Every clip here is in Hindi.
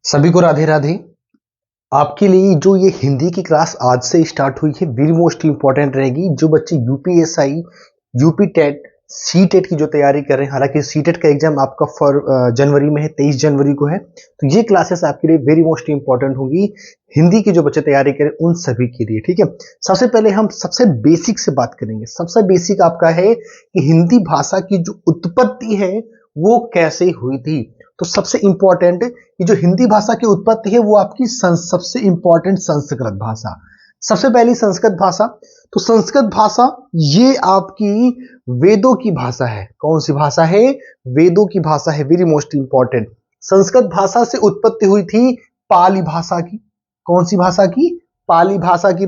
सभी को राधे राधे। आपके लिए जो ये हिंदी की क्लास आज से स्टार्ट हुई है वेरी मोस्ट इंपॉर्टेंट रहेगी। जो बच्चे UPSI, UP TET, C TET की जो तैयारी कर रहे हैं, हालांकि सी टेट का एग्जाम आपका जनवरी में है, 23 जनवरी को है, तो ये क्लासेस आपके लिए वेरी मोस्ट इंपॉर्टेंट होंगी। हिंदी के जो बच्चे तैयारी करें उन सभी के लिए, ठीक है। सबसे पहले हम सबसे बेसिक से बात करेंगे। सबसे बेसिक आपका है कि हिंदी भाषा की जो उत्पत्ति है वो कैसे हुई थी। तो सबसे इंपॉर्टेंट कि जो हिंदी भाषा की उत्पत्ति है वो आपकी सबसे इंपॉर्टेंट संस्कृत भाषा। सबसे पहली संस्कृत भाषा, तो संस्कृत भाषा ये आपकी वेदों की भाषा है। कौन सी भाषा है? वेदों की भाषा है, वेरी मोस्ट इंपॉर्टेंट। संस्कृत भाषा से उत्पत्ति हुई थी पाली भाषा की। कौन सी भाषा की? पाली भाषा की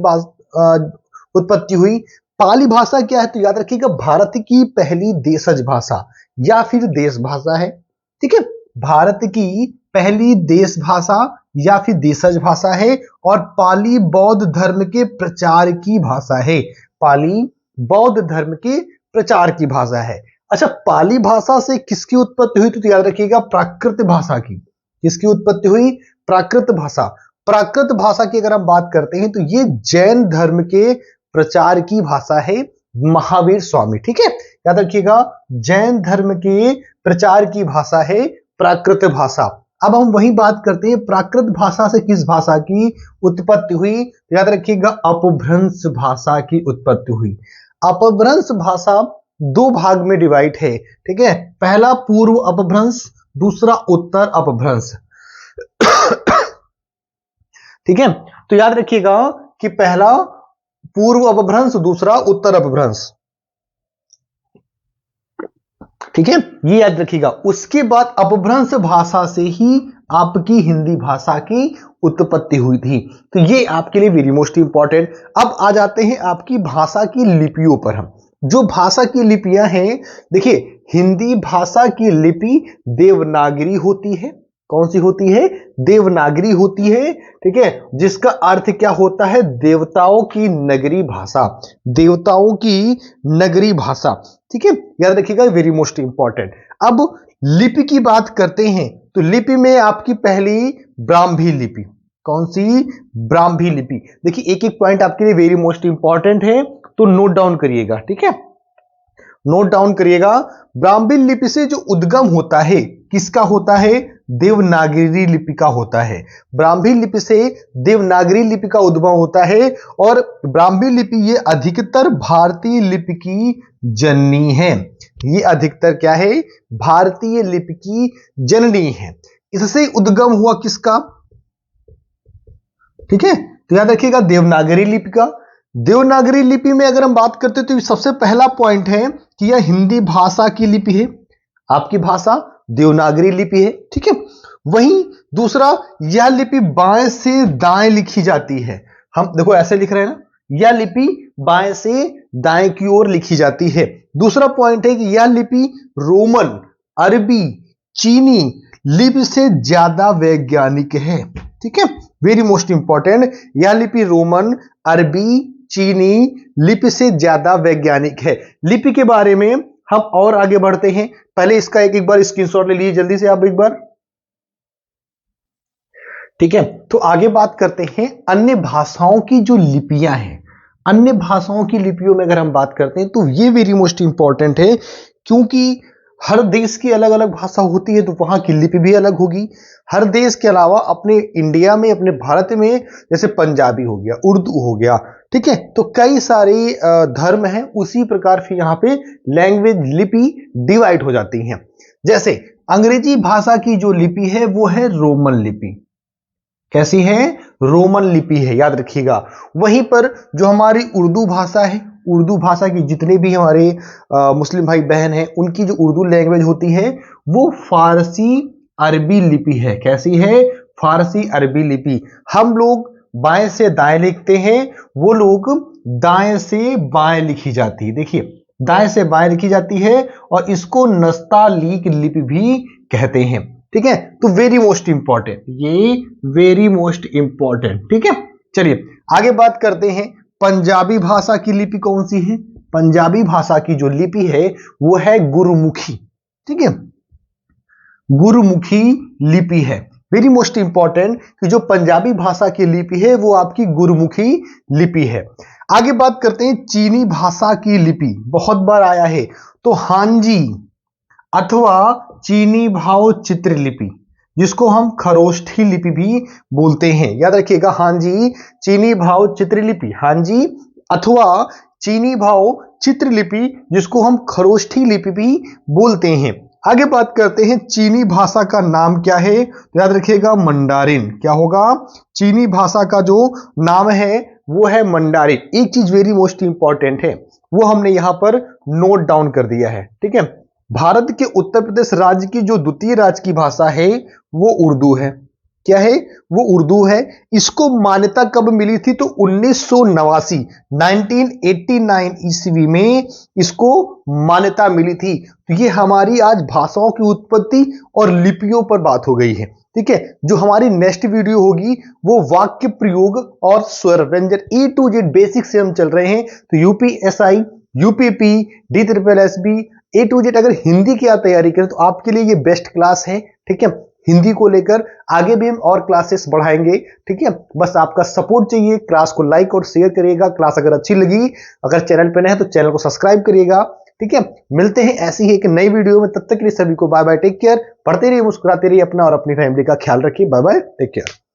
उत्पत्ति हुई। पाली भाषा क्या है? तो याद रखिएगा, भारत की पहली देशज भाषा या फिर देश भाषा है, ठीक है। भारत की पहली देश भाषा या फिर देशज भाषा है और पाली बौद्ध धर्म के प्रचार की भाषा है। पाली बौद्ध धर्म के प्रचार की भाषा है। अच्छा, पाली भाषा से किसकी उत्पत्ति हुई? तो याद रखिएगा, प्राकृत भाषा की। किसकी उत्पत्ति हुई? प्राकृत भाषा। प्राकृत भाषा की अगर हम बात करते हैं तो ये जैन धर्म के प्रचार की भाषा है, महावीर स्वामी, ठीक है। याद रखिएगा, जैन धर्म के प्रचार की भाषा है प्राकृत भाषा। अब हम वही बात करते हैं, प्राकृत भाषा से किस भाषा की उत्पत्ति हुई? तो याद रखिएगा, अपभ्रंश भाषा की उत्पत्ति हुई। अपभ्रंश भाषा दो भाग में डिवाइड है, ठीक है। पहला पूर्व अपभ्रंश, दूसरा उत्तर अपभ्रंश, ठीक है। तो याद रखिएगा कि पहला पूर्व अपभ्रंश, दूसरा उत्तर अपभ्रंश, ठीक है, ये याद रखिएगा। उसके बाद अपभ्रंश भाषा से ही आपकी हिंदी भाषा की उत्पत्ति हुई थी। तो ये आपके लिए वेरी मोस्ट इंपॉर्टेंट। अब आ जाते हैं आपकी भाषा की लिपियों पर। हम जो भाषा की लिपियां हैं, देखिए, हिंदी भाषा की लिपि देवनागरी होती है। कौन सी होती है? देवनागरी होती है, ठीक है, जिसका अर्थ क्या होता है? देवताओं की नगरी भाषा। देवताओं की नगरी भाषा, ठीक है, याद रखिएगा, वेरी मोस्ट इंपॉर्टेंट। अब लिपि की बात करते हैं तो लिपि में आपकी पहली ब्राह्मी लिपि। कौन सी? ब्राह्मी लिपि। देखिए, एक एक पॉइंट आपके लिए वेरी मोस्ट इंपॉर्टेंट है, तो नोट डाउन करिएगा, ठीक है, नोट डाउन करिएगा। ब्राह्मी लिपि से जो उद्गम होता है, किसका होता है? देवनागरी लिपि का होता है। ब्राह्मी लिपि से देवनागरी लिपि का उद्भव होता है और ब्राह्मी लिपि ये अधिकतर भारतीय लिपि की जननी है। ये अधिकतर क्या है? भारतीय लिपि की जननी है। इससे उद्गम हुआ किसका? ठीक है, तो याद रखिएगा, देवनागरी लिपि का। देवनागरी लिपि में अगर हम बात करते हैं तो सबसे पहला पॉइंट है कि यह हिंदी भाषा की लिपि है। आपकी भाषा देवनागरी लिपि है, ठीक है। वहीं दूसरा, यह लिपि बाएं से दाएं लिखी जाती है। हम देखो ऐसे लिख रहे हैं ना, यह लिपि बाएं से दाएं की ओर लिखी जाती है। दूसरा पॉइंट है कि यह लिपि रोमन, अरबी, चीनी लिपि से ज्यादा वैज्ञानिक है, ठीक है, वेरी मोस्ट इंपॉर्टेंट। यह लिपि रोमन, अरबी, चीनी लिपि से ज्यादा वैज्ञानिक है। लिपि के बारे में हम और आगे बढ़ते हैं। पहले इसका एक बार स्क्रीनशॉट ले लीजिए जल्दी से आप एक बार, ठीक है। तो आगे बात करते हैं अन्य भाषाओं की जो लिपियां हैं। अन्य भाषाओं की लिपियों में अगर हम बात करते हैं तो ये वेरी मोस्ट इंपॉर्टेंट है, क्योंकि हर देश की अलग अलग भाषा होती है तो वहां की लिपि भी अलग होगी। हर देश के अलावा अपने इंडिया में, अपने भारत में, जैसे पंजाबी हो गया, उर्दू हो गया, ठीक है, तो कई सारे धर्म हैं, उसी प्रकार फिर यहाँ पे लैंग्वेज लिपि डिवाइड हो जाती हैं। जैसे अंग्रेजी भाषा की जो लिपि है वो है रोमन लिपि। कैसी है? रोमन लिपि है, याद रखिएगा। वहीं पर जो हमारी उर्दू भाषा है, उर्दू भाषा की जितने भी हमारे मुस्लिम भाई बहन हैं, उनकी जो उर्दू लैंग्वेज होती है वो फारसी अरबी लिपि है। कैसी है? फारसी अरबी लिपि। हम लोग बाएं से दाएं लिखते हैं, वो लोग दाएं से बाएं लिखी जाती है। देखिए, दाएं से बाएं लिखी जाती है और इसको नस्तालीक लिपि भी कहते हैं, ठीक है। तो वेरी मोस्ट इंपॉर्टेंट, ये वेरी मोस्ट इंपॉर्टेंट, ठीक है। चलिए आगे बात करते हैं। पंजाबी भाषा की लिपि कौन सी है? पंजाबी भाषा की जो लिपि है वो है गुरुमुखी, ठीक है, गुरुमुखी लिपि है। वेरी मोस्ट इंपॉर्टेंट कि जो पंजाबी भाषा की लिपि है वो आपकी गुरमुखी लिपि है। आगे बात करते हैं चीनी भाषा की लिपि, बहुत बार आया है, तो हांजी अथवा चीनी भाव चित्र लिपि, जिसको हम खरोष्ठी लिपि भी बोलते हैं। याद रखिएगा, हांजी चीनी भाव चित्रलिपि, हांजी अथवा चीनी भाव चित्रलिपि, जिसको हम खरोष्ठी लिपि भी बोलते हैं। आगे बात करते हैं चीनी भाषा का नाम क्या है, तो याद रखिएगा मंडारिन। क्या होगा? चीनी भाषा का जो नाम है वो है मंडारिन। एक चीज वेरी मोस्ट इंपॉर्टेंट है, वो हमने यहां पर नोट डाउन कर दिया है, ठीक है। भारत के उत्तर प्रदेश राज्य की जो द्वितीय राज्य की भाषा है वो उर्दू है। क्या है? वो उर्दू है। इसको मान्यता कब मिली थी? तो 1989 1989 ईस्वी में इसको मान्यता मिली थी। तो ये हमारी आज भाषाओं की उत्पत्ति और लिपियों पर बात हो गई है, ठीक है। जो हमारी नेक्स्ट वीडियो होगी वो वाक्य प्रयोग और स्वर व्यंजन A to Z बेसिक से हम चल रहे हैं। तो UPSI, UPP, DSSB A to Z अगर हिंदी की आप तैयारी करें तो आपके लिए ये बेस्ट क्लास है, ठीक है। हिंदी को लेकर आगे भी हम और क्लासेस बढ़ाएंगे, ठीक है। बस आपका सपोर्ट चाहिए। क्लास को लाइक और शेयर करिएगा। क्लास अगर अच्छी लगी, अगर चैनल पे नए हैं तो चैनल को सब्सक्राइब करिएगा, ठीक है। मिलते हैं ऐसी ही एक नई वीडियो में, तब तक के लिए सभी को बाय बाय, टेक केयर। पढ़ते रहिए, मुस्कुराते रहिए, अपना और अपनी फैमिली का ख्याल रखिए। Bye bye, take care.